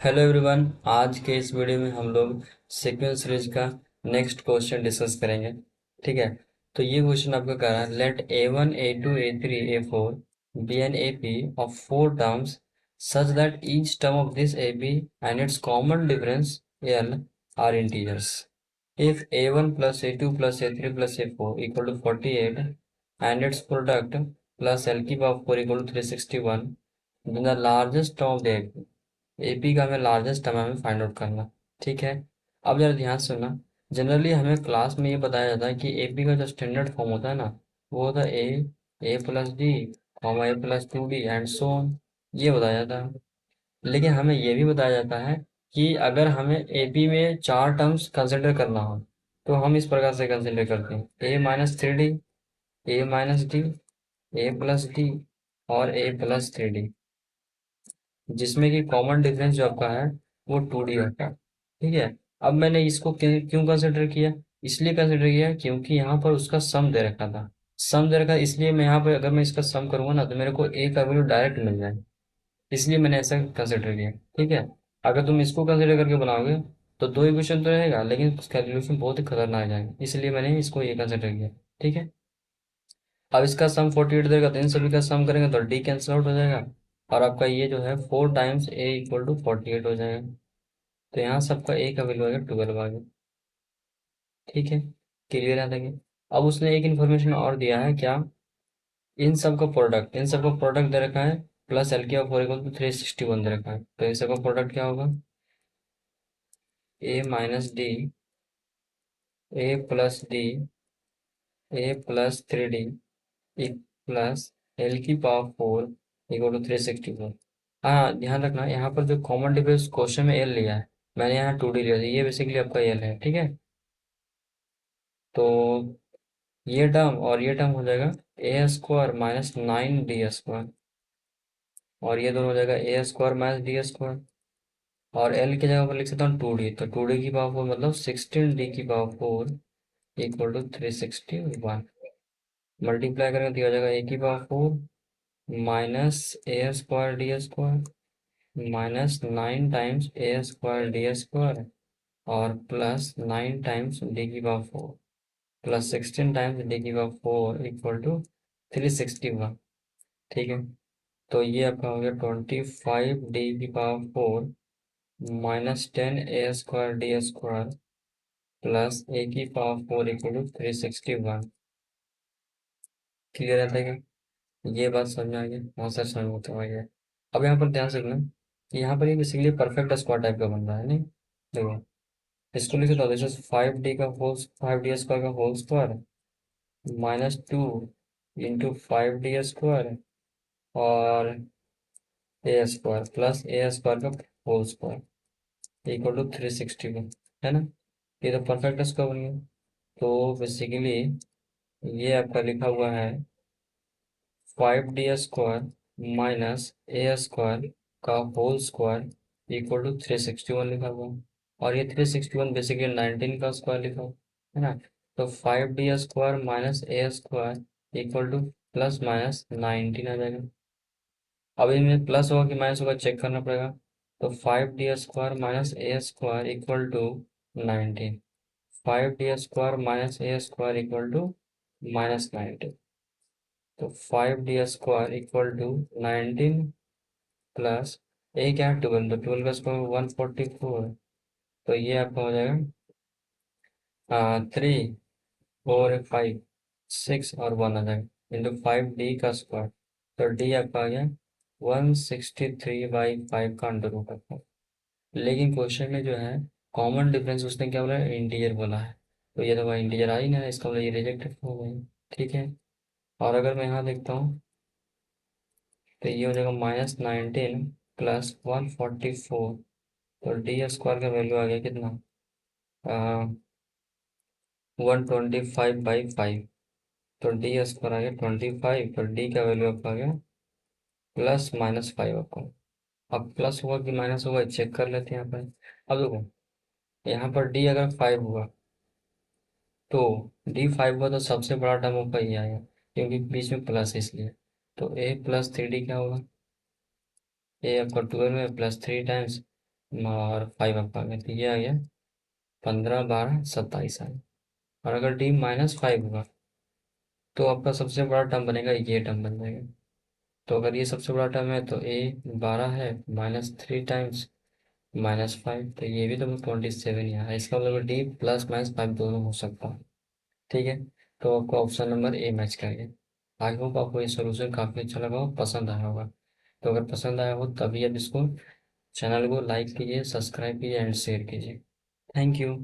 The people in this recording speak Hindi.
Hello everyone. आज के इस वीडियो में हम लोग सीक्वेंस सीरीज का नेक्स्ट क्वेश्चन डिस्कस करेंगे। ठीक है। तो ये क्वेश्चन आपका कह रहा है, let A1 A2 A3 A4 be an AP of four terms such that each term of this AP and its common difference L are integers. If A1 plus A2 plus A3 plus A4 equal to 48 and its product plus L की power 4 equal to 361, then the largest term of the AP। AP का हमें लार्जेस्ट टर्म हमें फाइंड आउट करना। ठीक है। अब जरा ध्यान से सुनना। जनरली हमें क्लास में ये बताया जाता है कि एपी का जो स्टैंडर्ड फॉर्म होता है ना, वो होता है A plus D, comma A plus two D and so on. ये बताया जाता है। लेकिन हमें ये भी बताया जाता है कि अगर हमें एपी में चार टर्म्स कंसिडर करना हो तो हम इस प्रकार से कंसिडर करते हैं, ए minus three D, A minus D, A plus D और ए प्लस थ्री डी, जिसमें कि कॉमन डिफरेंस जो आपका है वो टू डी होता है। ठीक है। अब मैंने इसको क्यों कंसिडर किया? इसलिए कंसिडर किया क्योंकि यहाँ पर उसका सम दे रखा था। सम दे रखा, इसलिए मैं यहाँ पर अगर मैं इसका सम करूंगा ना तो मेरे को ए का वैल्यू डायरेक्ट मिल जाए। इसलिए मैंने ऐसा कंसिडर किया। ठीक है। अगर तुम इसको कंसिडर करके बनाओगे तो दो इक्वेशन तो रहेगा, लेकिन कैलकुलेशन बहुत ही खतरनाक जाएगा, इसलिए मैंने इसको ये कंसिडर किया। ठीक है। अब इसका सम 48 देगा तो इन सभी का सम करेंगे तो डी कैंसिल आउट हो जाएगा, और आपका ये जो है four times a equal to 48 हो जाएगा। तो यहाँ सबका ए का वैल्यू आ गया 12 आ गया। ठीक है। क्लियर है देखिए। अब उसने एक इन्फॉर्मेशन और दिया है क्या, इन सब का प्रोडक्ट दे रखा है प्लस एल की ऑफ फोर इक्वल टू 361 दे रखा है। तो इन सबका प्रोडक्ट क्या होगा, A minus D, A plus D, A plus three D plus L की पावर फोर इक्वल टू 364। हाँ ध्यान रखना, यहाँ पर जो कॉमन डिफरेंस क्वेश्चन में एल लिया है, मैंने यहाँ टू डी लिया था, ये बेसिकली आपका एल है। ठीक है। तो ये टर्म और ये टर्म हो जाएगा A square minus 9 D square, और ये दोनों हो जाएगा A square minus D square, और एल की जगह पर लिख सकता हूँ टू डी, तो टू डी की पावर फोर मतलब 16 डी की power four equal to 361। Multiply करेंगे तो ये हो जाएगा ए की power four minus A square D square minus 9 times A square D square और प्लस 9 टाइम्स डी की power four plus 16 times D की पावर फोर इक्वल टू 361। ठीक है। तो ये आपका हो गया 25 डी की power four minus 10 a square D square plus a की power four equal to 361। Clear रहता है क्या? ये बात समझ में आ गई, बहुत सारे समझ में होता है। अब यहाँ पर ध्यान से रखना कि यहाँ पर ये बेसिकली परफेक्ट स्क्वायर टाइप का बन रहा है नहीं। देखो, इसको लिखे तो दिस इज 5 डी का होल 5 डी स्क्वायर का whole square minus two into 5 D square और a square plus a square का होल स्क्वायर इक्वल टू 361, है ना। ये तो परफेक्ट स्क्वायर बन गया। तो बेसिकली ये आपका लिखा हुआ है 5 D square minus A square का होल स्क्वायर इक्वल टू 361 लिखा हुआ है। और ये 361 बेसिकली 19 का स्क्वायर लिखा हुआ है ना। तो 5 D square minus A square equal to plus minus 19 आ जाएगा। अब इनमें प्लस होगा कि माइनस होगा चेक करना पड़ेगा। तो 5 D square minus A square equal to 19, 5 D square minus A square equal to minus 19। तो 5 D square equal to 19 plus A क्या है 12, तो 12 का स्क्वायर 144। तो ये आपका हो जाएगा 3 4 5 6 और 1 आ जाएगा इंटू 5 डी का स्क्वायर। तो डी आपका आ गया 163/5 का अंडर रूट आपका। लेकिन क्वेश्चन में जो है कॉमन डिफरेंस उसने क्या बोला है, इंटीजर बोला है। तो ये तो भाई इंटीजर आ ही नहीं रहा, इसका मतलब ये रिजेक्टेड हो गई। ठीक है। और अगर मैं यहाँ देखता हूँ तो ये हो जाएगा -19 प्लस 144। तो डी स्क्वायर का वैल्यू आ गया कितना, 125/5। तो डी स्क्वायर आ गया 25, तो डी का वैल्यू आपका आ गया +-5 आपका। अब प्लस हुआ कि माइनस हुआ चेक कर लेते हैं यहाँ पर। अब देखो, यहाँ पर डी अगर 5 हुआ तो डी 5 हुआ तो सबसे बड़ा टर्म आपका ये आएगा, क्योंकि बीच में प्लस है इसलिए। तो ए प्लस थ्री डी क्या होगा, ए आपका 12 में प्लस 3 टाइम्स और 5 आपका आ गया, तो ये आ गया 15 12 27 आ गया। और अगर डी -5 होगा तो आपका सबसे बड़ा टर्म बनेगा, ये टर्म बन जाएगा। तो अगर ये सबसे बड़ा टर्म है तो ए 12 है, -3 टाइम्स -5, तो ये भी तो 27 ही है। इसका मतलब डी +-5 दोनों हो सकता है। ठीक है, तो आपको ऑप्शन नंबर ए मैच करेंगे। आई होप आपको ये सोल्यूशन काफ़ी अच्छा लगा हो, पसंद आया होगा। तो अगर पसंद आया हो तभी आप इसको, चैनल को लाइक कीजिए, सब्सक्राइब कीजिए एंड शेयर कीजिए। Thank you.